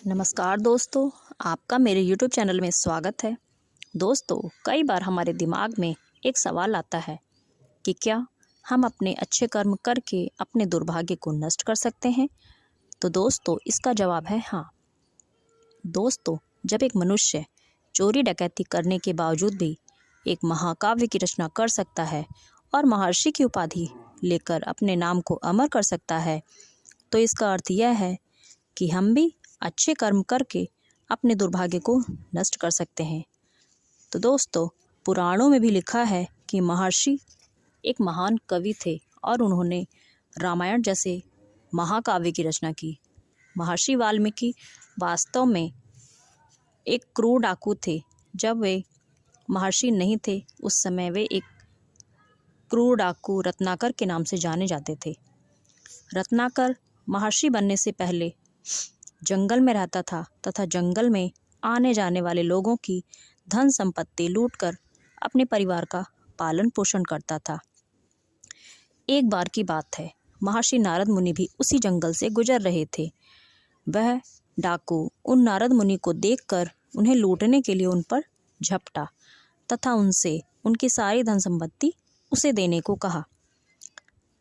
नमस्कार दोस्तों, आपका मेरे YouTube चैनल में स्वागत है। दोस्तों, कई बार हमारे दिमाग में एक सवाल आता है कि क्या हम अपने अच्छे कर्म करके अपने दुर्भाग्य को नष्ट कर सकते हैं? तो दोस्तों, इसका जवाब है हाँ। दोस्तों, जब एक मनुष्य चोरी डकैती करने के बावजूद भी एक महाकाव्य की रचना कर सकता है और महर्षि की उपाधि लेकर अपने नाम को अमर कर सकता है, तो इसका अर्थ यह है कि हम भी अच्छे कर्म करके अपने दुर्भाग्य को नष्ट कर सकते हैं। तो दोस्तों, पुराणों में भी लिखा है कि महर्षि एक महान कवि थे और उन्होंने रामायण जैसे महाकाव्य की रचना की। महर्षि वाल्मीकि वास्तव में एक क्रूर डाकू थे। जब वे महर्षि नहीं थे, उस समय वे एक क्रूर डाकू रत्नाकर के नाम से जाने जाते थे। रत्नाकर महर्षि बनने से पहले जंगल में रहता था तथा जंगल में आने जाने वाले लोगों की धन संपत्ति लूटकर अपने परिवार का पालन पोषण करता था। एक बार की बात है, महर्षि नारद मुनि भी उसी जंगल से गुजर रहे थे। वह डाकू उन नारद मुनि को देखकर उन्हें लूटने के लिए उन पर झपटा तथा उनसे उनकी सारी धन संपत्ति उसे देने को कहा।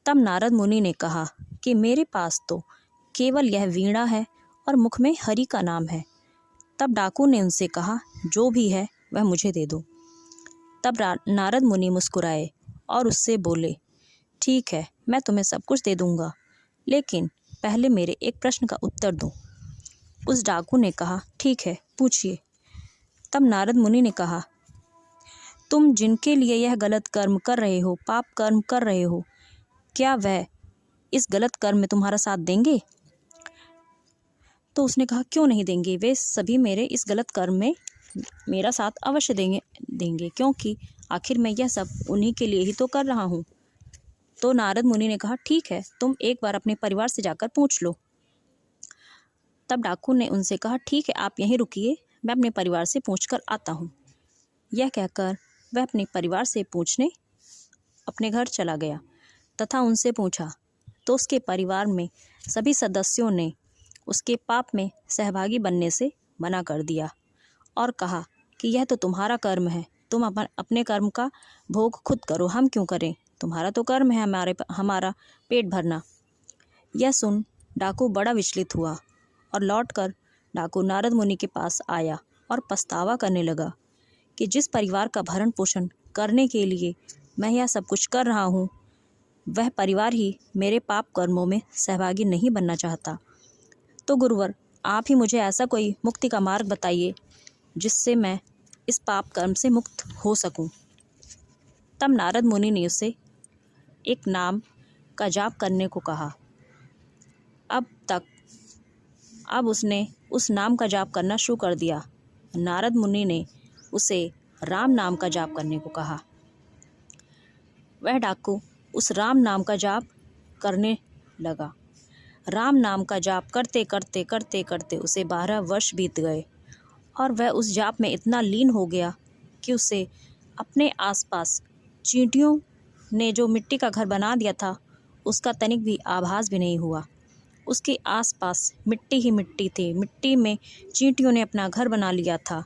तब नारद मुनि ने कहा कि मेरे पास तो केवल यह वीणा है और मुख में हरि का नाम है। तब डाकू ने उनसे कहा, जो भी है वह मुझे दे दो। तब नारद मुनि मुस्कुराए और उससे बोले, ठीक है, मैं तुम्हें सब कुछ दे दूंगा, लेकिन पहले मेरे एक प्रश्न का उत्तर दो। उस डाकू ने कहा, ठीक है, पूछिए। तब नारद मुनि ने कहा, तुम जिनके लिए यह गलत कर्म कर रहे हो, पाप कर्म कर रहे हो, क्या वह इस गलत कर्म में तुम्हारा साथ देंगे? तो उसने कहा, क्यों नहीं देंगे, वे सभी मेरे इस गलत कर्म में मेरा साथ अवश्य देंगे, क्योंकि आखिर मैं यह सब उन्हीं के लिए ही तो कर रहा हूँ। तो नारद मुनि ने कहा, ठीक है, तुम एक बार अपने परिवार से जाकर पूछ लो। तब डाकू ने उनसे कहा, ठीक है, आप यहीं रुकिए, मैं अपने परिवार से पूछ कर आता हूँ। यह कहकर वह अपने परिवार से पूछने अपने घर चला गया तथा उनसे पूछा, तो उसके परिवार में सभी सदस्यों ने उसके पाप में सहभागी बनने से मना कर दिया और कहा कि यह तो तुम्हारा कर्म है, तुम अपने कर्म का भोग खुद करो, हम क्यों करें, तुम्हारा तो कर्म है हमारा पेट भरना। यह सुन डाकू बड़ा विचलित हुआ और लौटकर डाकू नारद मुनि के पास आया और पछतावा करने लगा कि जिस परिवार का भरण पोषण करने के लिए मैं यह सब कुछ कर रहा हूँ, वह परिवार ही मेरे पाप कर्मों में सहभागी नहीं बनना चाहता। तो गुरुवर, आप ही मुझे ऐसा कोई मुक्ति का मार्ग बताइए जिससे मैं इस पाप कर्म से मुक्त हो सकूं। तब नारद मुनि ने उसे एक नाम का जाप करने को कहा। अब उसने उस नाम का जाप करना शुरू कर दिया। नारद मुनि ने उसे राम नाम का जाप करने को कहा। वह डाकू उस राम नाम का जाप करने लगा। राम नाम का जाप करते करते करते करते उसे 12 वर्ष बीत गए और वह उस जाप में इतना लीन हो गया कि उसे अपने आसपास चींटियों ने जो मिट्टी का घर बना दिया था, उसका तनिक भी आभास भी नहीं हुआ। उसके आसपास मिट्टी ही मिट्टी थी, मिट्टी में चींटियों ने अपना घर बना लिया था।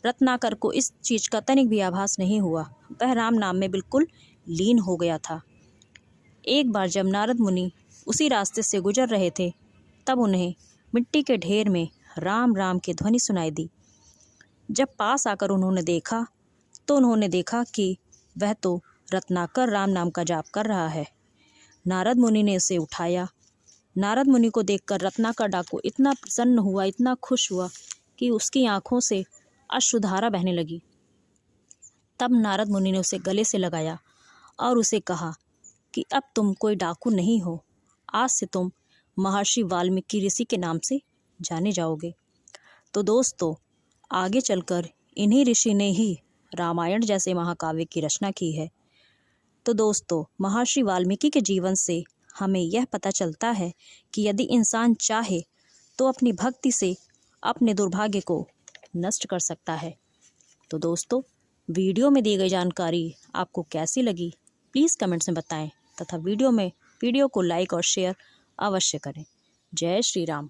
रत्नाकर को इस चीज़ का तनिक भी आभास नहीं हुआ। वह राम नाम में बिल्कुल लीन हो गया था। एक बार जब नारद मुनि उसी रास्ते से गुजर रहे थे, तब उन्हें मिट्टी के ढेर में राम राम की ध्वनि सुनाई दी। जब पास आकर उन्होंने देखा, तो उन्होंने देखा कि वह तो रत्नाकर राम नाम का जाप कर रहा है। नारद मुनि ने उसे उठाया। नारद मुनि को देखकर रत्नाकर डाकू इतना प्रसन्न हुआ, इतना खुश हुआ कि उसकी आंखों से अश्रुधारा बहने लगी। तब नारद मुनि ने उसे गले से लगाया और उसे कहा कि अब तुम कोई डाकू नहीं हो, आज से तुम महर्षि वाल्मीकि ऋषि के नाम से जाने जाओगे। तो दोस्तों, आगे चलकर इन्हीं ऋषि ने ही रामायण जैसे महाकाव्य की रचना की है। तो दोस्तों, महर्षि वाल्मीकि के जीवन से हमें यह पता चलता है कि यदि इंसान चाहे तो अपनी भक्ति से अपने दुर्भाग्य को नष्ट कर सकता है। तो दोस्तों, वीडियो में दी गई जानकारी आपको कैसी लगी, प्लीज़ कमेंट्स में बताएं तथा वीडियो को लाइक और शेयर अवश्य करें। जय श्री राम।